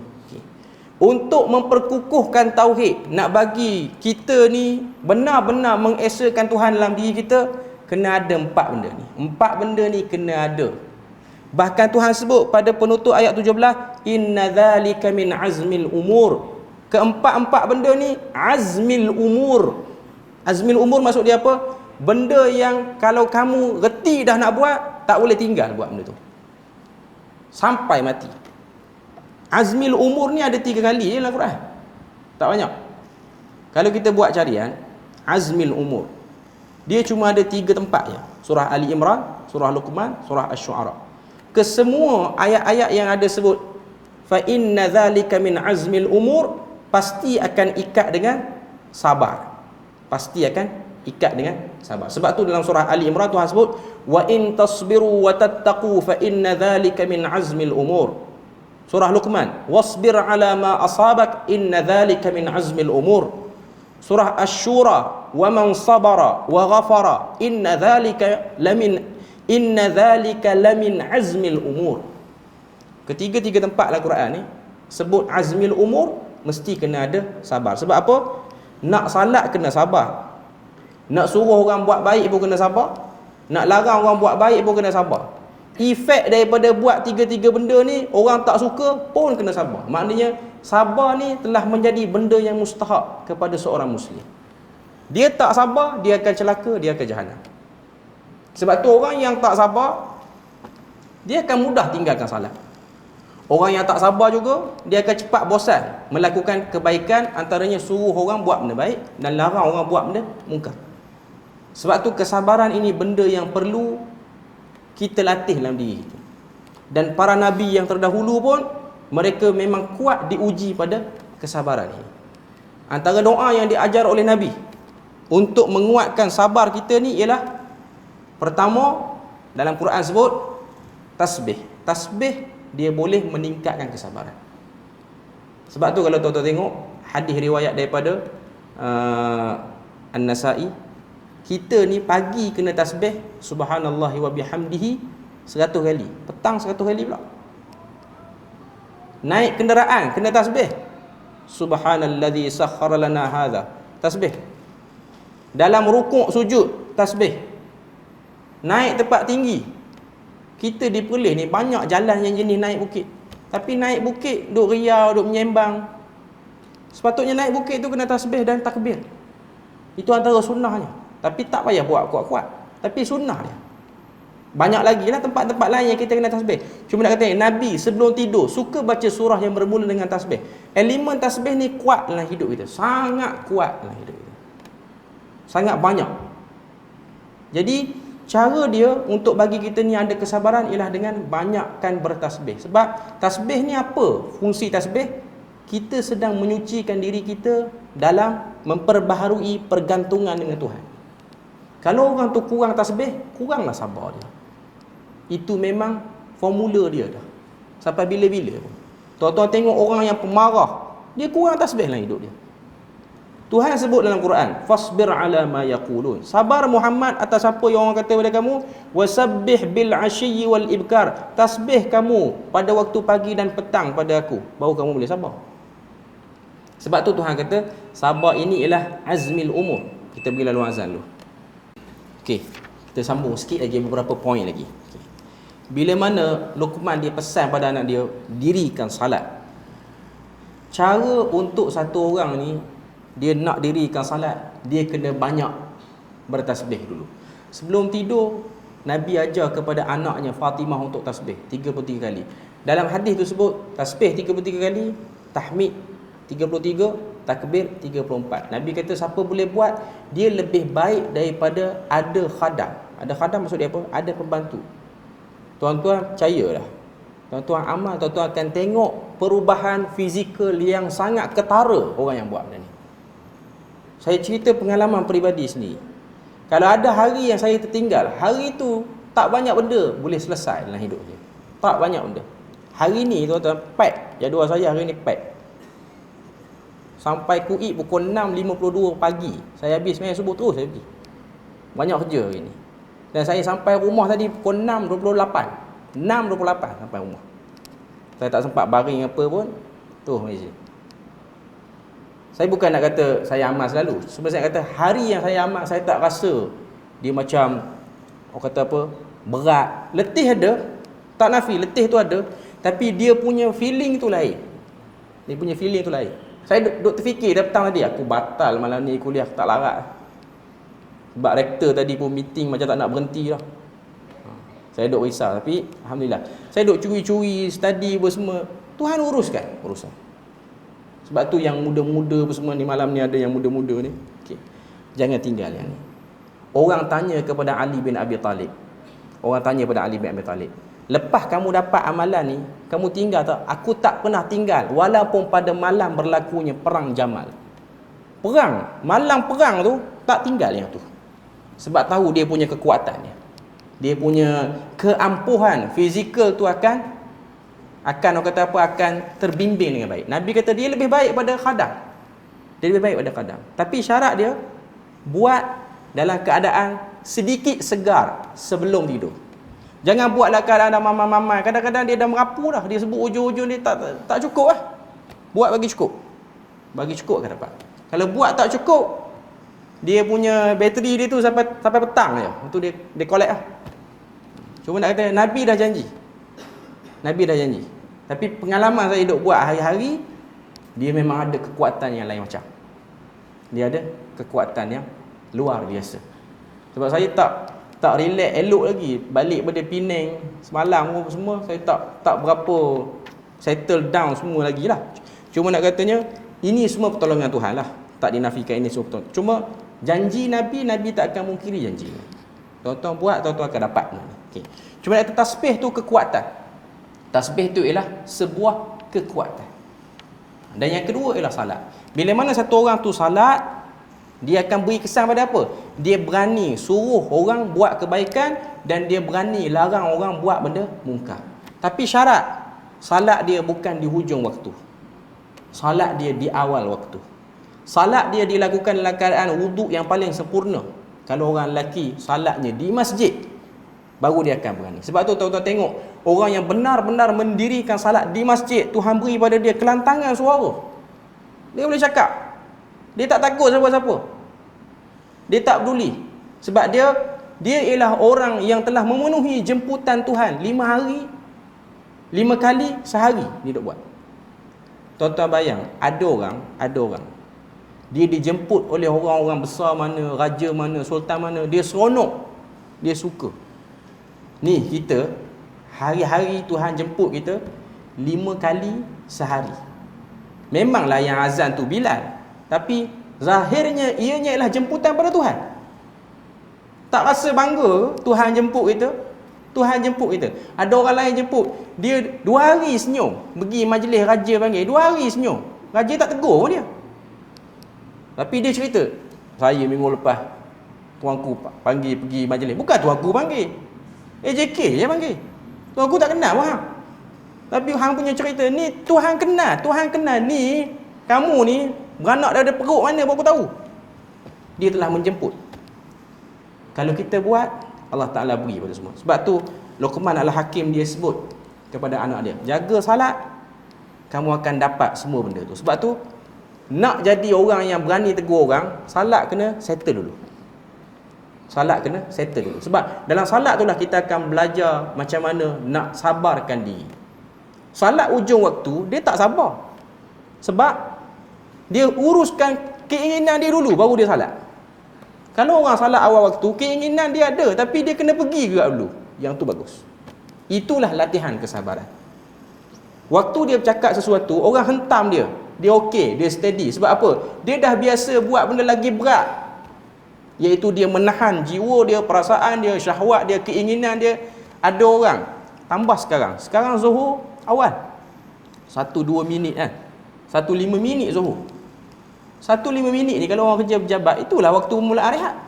Untuk memperkukuhkan tauhid, nak bagi kita ni benar-benar mengesakan Tuhan dalam diri kita, kena ada 4 benda ni. 4 benda ni kena ada. Bahkan Tuhan sebut pada penutup ayat 17, inna dzalika min azmil umur. Keempat-empat benda ni azmil umur. Azmil umur maksud dia apa? Benda yang kalau kamu reti dah nak buat, tak boleh tinggal buat benda tu sampai mati. Azmil umur ni ada 3 kali je dalam Quran, tak banyak. Kalau kita buat carian azmil umur, dia cuma ada 3 tempat je. Surah Ali Imran, surah Luqman, surah Asy-Syu'ara. Kesemua ayat-ayat yang ada sebut fa inna dzalika min azmil umur, pasti akan ikat dengan sabar. Pasti akan ikat dengan sabar. Sebab tu dalam surah Ali Imran Tuhan sebut wa in tasbiru wa tattaqu fa inna dzalika min azmil umur. Surah Luqman wasbir ala ma asabak inna dzalika min azmil umur. Surah Asy-Syura wa man sabara wa ghafara inna dzalika lamin azmil umur. Ketiga-tiga tempat dalam Quran ni sebut azmil umur, mesti kena ada sabar. Sebab apa? Nak salat kena sabar, nak suruh orang buat baik pun kena sabar, nak larang orang buat baik pun kena sabar. Efek daripada buat 3-3 benda ni, orang tak suka pun kena sabar. Maknanya sabar ni telah menjadi benda yang mustahak kepada seorang Muslim. Dia tak sabar, dia akan celaka, dia akan jahanam. Sebab tu orang yang tak sabar, dia akan mudah tinggalkan salat. Orang yang tak sabar juga, dia akan cepat bosan melakukan kebaikan, antaranya suruh orang buat benda baik dan larang orang buat benda mungkar. Sebab tu kesabaran ini benda yang perlu kita latih dalam diri kita. Dan para nabi yang terdahulu pun, mereka memang kuat diuji pada kesabaran ini. Antara doa yang diajar oleh Nabi untuk menguatkan sabar kita ni ialah, pertama, dalam Quran sebut tasbih. Tasbih dia boleh meningkatkan kesabaran. Sebab tu kalau tuan-tuan tengok hadis riwayat daripada An-Nasa'i, kita ni pagi kena tasbih subhanallahi wa bihamdihi 100 kali, petang 100 kali pula. Naik kenderaan kena tasbih subhanallazi sakhkhara lana hadza, tasbih. Dalam rukuk sujud tasbih. Naik tempat tinggi, kita di Perlis ni banyak jalan yang jenis naik bukit, tapi naik bukit duk riau, duk menyembang. Sepatutnya naik bukit tu kena tasbih dan takbir. Itu antara sunnahnya. Tapi tak payah buat kuat-kuat, tapi sunnah dia. Banyak lagi lah tempat-tempat lain yang kita kena tasbih. Cuma nak kata, Nabi sebelum tidur suka baca surah yang bermula dengan tasbih. Elemen tasbih ni kuat dalam hidup kita, sangat kuat dalam hidup kita, sangat banyak. Jadi cara dia untuk bagi kita ni ada kesabaran ialah dengan banyakkan bertasbih. Sebab tasbih ni apa? Fungsi tasbih, kita sedang menyucikan diri kita dalam memperbaharui pergantungan dengan Tuhan. Kalau orang tu kurang tasbih, kuranglah sabar dia. Itu memang formula dia dah, sampai bila-bila pun. Tuan-tuan tengok orang yang pemarah, dia kurang tasbih dalam hidup dia. Tuhan sebut dalam Quran, fasbir ala ma yaqulun. Sabar Muhammad atas apa yang orang kata pada kamu. Wasabbih bil ashiyyi wal ibkar. Tasbih kamu pada waktu pagi dan petang pada aku, baru kamu boleh sabar. Sebab tu Tuhan kata sabar ini ialah azmil umur. Kita pergi lalu azan dulu. Okey, kita sambung sikit lagi beberapa poin lagi. Okay. Bila mana Luqman dia pesan pada anak dia dirikan salat. Cara untuk satu orang ni dia nak dirikan salat, dia kena banyak bertasbih dulu. Sebelum tidur, Nabi ajar kepada anaknya Fatimah untuk tasbih 33 kali. Dalam hadis tu sebut tasbih 33 kali, tahmid 33, takbir 34. Nabi kata siapa boleh buat, dia lebih baik daripada ada khadam. Ada khadam maksud dia apa? Ada pembantu. Tuan-tuan percayalah, tuan-tuan amal, tuan-tuan akan tengok perubahan fizikal yang sangat ketara orang yang buat benda ni. Saya cerita pengalaman peribadi sendiri. Kalau ada hari yang saya tertinggal, hari tu tak banyak benda boleh selesai dalam hidup saya. Tak banyak benda. Hari ni tuan-tuan pack, jadual saya hari ni pack. Sampai Kuit pukul 6.52 pagi. Saya habis main subuh terus saya pergi. Banyak kerja hari ni. Dan saya sampai rumah tadi pukul 6.28. 6.28 sampai rumah. Saya tak sempat baring apa pun. Tu Malaysia. Saya bukan nak kata saya amal selalu. Sebenarnya saya kata hari yang saya amal, saya tak rasa dia macam, orang kata apa, berat. Letih ada, tak nafi, letih tu ada. Tapi dia punya feeling tu lain. Dia punya feeling tu lain. Saya duk terfikir dah petang tadi, aku batal malam ni kuliah, tak larat. Sebab rektor tadi pun meeting macam tak nak berhenti dah. Saya duk risau, tapi Alhamdulillah. Saya duk curi-curi, study apa semua. Tuhan uruskan urusan. Sebab tu yang muda-muda apa semua ni, malam ni ada yang muda-muda ni. Okay. Jangan tinggal yang ni. Orang tanya kepada Ali bin Abi Talib. Orang tanya kepada Ali bin Abi Talib. Lepas kamu dapat amalan ni, kamu tinggal tak? Aku tak pernah tinggal. Walaupun pada malam berlakunya perang Jamal. Perang. Malam perang tu, tak tinggal yang tu. Sebab tahu dia punya kekuatannya. Dia punya keampuhan. Fizikal tu akan orang kata apa, akan terbimbing dengan baik. Nabi kata dia lebih baik pada khadam. Dia lebih baik pada khadam. Tapi syarat dia, buat dalam keadaan sedikit segar sebelum tidur. Jangan buatlah keadaan dah mamai-mamai. Kadang-kadang dia dah merapu dah. Dia sebut ujung-ujung dia tak cukup lah. Buat bagi cukup. Bagi cukup akan dapat. Kalau buat tak cukup, dia punya bateri dia tu sampai petang je. Itu dia collect lah. Cuma nak kata, Nabi dah janji. Nabi dah janji. Tapi pengalaman saya hidup buat hari-hari, dia memang ada kekuatan yang lain macam. Dia ada kekuatan yang luar biasa. Sebab saya tak relax elok lagi. Balik pada Penang semalam semua, saya tak berapa settle down semua lagi lah. Cuma nak katanya, ini semua pertolongan Tuhan lah. Tak dinafikan ini semua pertolongan. Cuma janji Nabi tak akan mungkiri janji. Tuan-tuan buat, tuan-tuan akan dapat. Okay. Cuma nak kata tasbih tu kekuatan. Tasbih tu ialah sebuah kekuatan. Dan yang kedua ialah salat. Bila mana satu orang tu salat, dia akan beri kesan pada apa? Dia berani suruh orang buat kebaikan dan dia berani larang orang buat benda mungkar. Tapi syarat, salat dia bukan di hujung waktu. Salat dia di awal waktu. Salat dia dilakukan dalam keadaan wuduk yang paling sempurna. Kalau orang lelaki, salatnya di masjid, baru dia akan berani. Sebab tu tuan-tuan tengok, orang yang benar-benar mendirikan salat di masjid, Tuhan beri pada dia kelantangan suara. Dia boleh cakap. Dia tak takut siapa-siapa. Dia tak peduli. Sebab dia ialah orang yang telah memenuhi jemputan Tuhan 5 hari, 5 kali sehari dia duk buat. Tuan-tuan bayang, ada orang dia dijemput oleh orang-orang besar mana, raja mana, sultan mana, dia seronok, dia suka. Ni kita hari-hari Tuhan jemput kita 5 kali sehari. Memanglah yang azan tu Bilal, tapi zahirnya ianya ialah jemputan pada Tuhan. Tak rasa bangga Tuhan jemput kita. Tuhan jemput kita. Ada orang lain jemput, dia 2 hari senyum. Pergi majlis raja panggil, 2 hari senyum. Raja tak tegur pun dia. Tapi dia cerita, saya minggu lepas tuanku panggil pergi majlis. Bukan tuanku panggil, AJK je panggil. Tuanku tak kenal pun hang. Tapi hang punya cerita ni Tuhan kenal ni, kamu ni beranak daripada perut mana pun aku tahu. Dia telah menjemput. Kalau kita buat, Allah Ta'ala beri pada semua. Sebab tu Luqman Al-Hakim dia sebut kepada anak dia, jaga salat, kamu akan dapat semua benda tu. Sebab tu nak jadi orang yang berani tegur orang, salat kena settle dulu. Salat kena settle dulu. Sebab dalam salat itulah kita akan belajar macam mana nak sabarkan diri. Salat ujung waktu, dia tak sabar. Sebab dia uruskan keinginan dia dulu, baru dia salat. Kalau orang salat awal waktu, keinginan dia ada, tapi dia kena pergi juga dulu. Yang tu bagus. Itulah latihan kesabaran. Waktu dia bercakap sesuatu, orang hentam dia. Dia okey, dia steady. Sebab apa? Dia dah biasa buat benda lagi berat. Iaitu dia menahan jiwa dia, perasaan dia, syahwat dia, keinginan dia. Ada orang tambah sekarang Zuhur awal 1-2 minit kan, 1-5 minit Zuhur. 1-5 minit ni kalau orang kerja berjabat, itulah waktu permulaan rehat.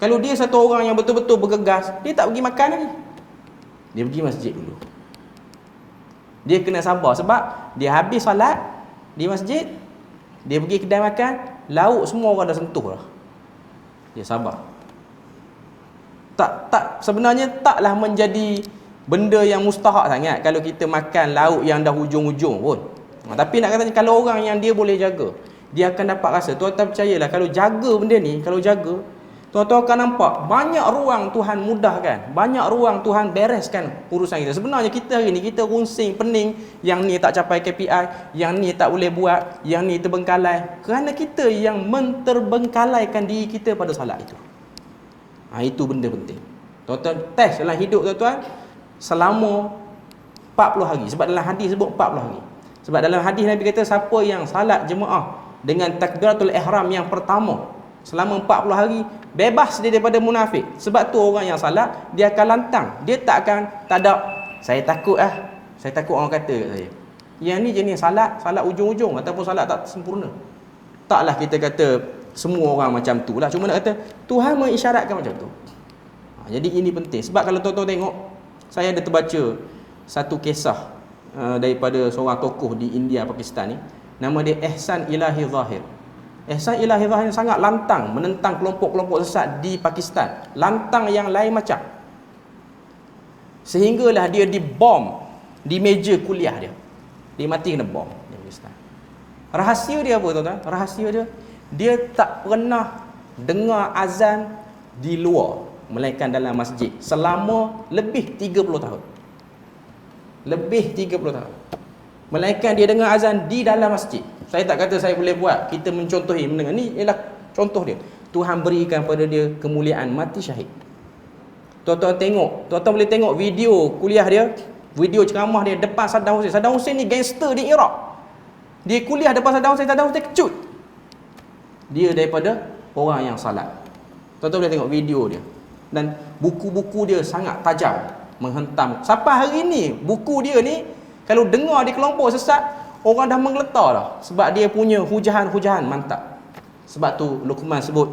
Kalau dia satu orang yang betul-betul bergegas, dia tak pergi makan lagi, dia pergi masjid dulu. Dia kena sabar sebab dia habis salat, di masjid, dia pergi kedai makan, lauk semua orang dah sentuh dah. Dia sabar. Tak sebenarnya taklah menjadi benda yang mustahak sangat kalau kita makan lauk yang dah hujung-hujung pun. Tapi nak kata kalau orang yang dia boleh jaga, dia akan dapat rasa. Tuan-tuan percayalah, kalau jaga benda ni, kalau jaga, tuan-tuan akan nampak banyak ruang Tuhan mudahkan, banyak ruang Tuhan bereskan urusan kita. Sebenarnya kita hari ni kita runsing pening, yang ni tak capai KPI, yang ni tak boleh buat, yang ni terbengkalai, kerana kita yang menterbengkalaikan diri kita pada salat itu. Itu benda penting. Tuan-tuan test dalam hidup tuan-tuan selama 40 hari. Sebab dalam hadis sebut 40 hari. Sebab dalam hadis Nabi kata siapa yang salat jemaah dengan takbiratul ihram yang pertama selama 40 hari, bebas dia daripada munafik. Sebab tu orang yang salat dia akan lantang. Dia tak ada saya takut orang kata kat saya. Yang ni jenis salat ujung-ujung ataupun salat tak sempurna. Taklah kita kata semua orang macam tu lah. Cuma nak kata Tuhan mengisyaratkan macam tu. Jadi ini penting. Sebab kalau tuan-tuan tengok, saya ada terbaca satu kisah daripada seorang tokoh di India, Pakistan ni. Nama dia Ehsan Ilahi Zahir. Ehsan Ilahi Zahir sangat lantang menentang kelompok-kelompok sesat di Pakistan. Lantang yang lain macam. Sehinggalah dia dibom di meja kuliah dia. Dia mati kena bom di Pakistan. Rahsia dia apa tuan-tuan? Rahsia dia tak pernah dengar azan di luar, melainkan dalam masjid selama lebih 30 tahun. Lebih 30 tahun. Melainkan dia dengar azan di dalam masjid. Saya tak kata saya boleh buat, kita mencontohi mendengar. Ni ialah contoh dia. Tuhan berikan pada dia kemuliaan mati syahid. Tuan-tuan tengok, tuan-tuan boleh tengok video kuliah dia, video ceramah dia depan Saddam Hussein. Saddam Hussein ni gangster di Iraq. Dia kuliah depan Saddam Hussein kecut. Dia daripada orang yang salat. Tuan-tuan boleh tengok video dia. Dan buku-buku dia sangat tajam, menghentam. Sampai hari ni buku dia ni kalau dengar di kelompok sesat, orang dah menggeletar dah. Sebab dia punya hujahan-hujahan mantap. Sebab tu Luqman sebut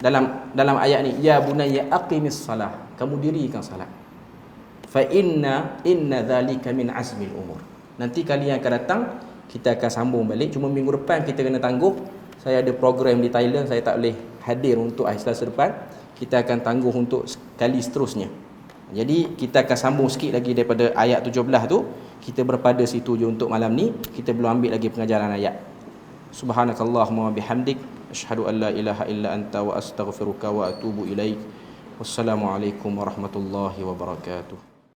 dalam ayat ni, ya bunayya aqimis salah, kamu dirikan salat. Fa inna dzalika min azmil umur. Nanti kali yang akan datang kita akan sambung balik. Cuma minggu depan kita kena tangguh. Saya ada program di Thailand, saya tak boleh hadir untuk hari Selasa depan. Kita akan tangguh untuk kali seterusnya. Jadi kita akan sambung sikit lagi daripada ayat 17 tu. Kita berpada situ je untuk malam ni. Kita belum ambil lagi pengajaran ayat. Subhanakallahumma wa bihamdik, asyhadu an la ilaha illa anta wa astaghfiruka wa atubu ilaik. Wassalamualaikum warahmatullahi wabarakatuh.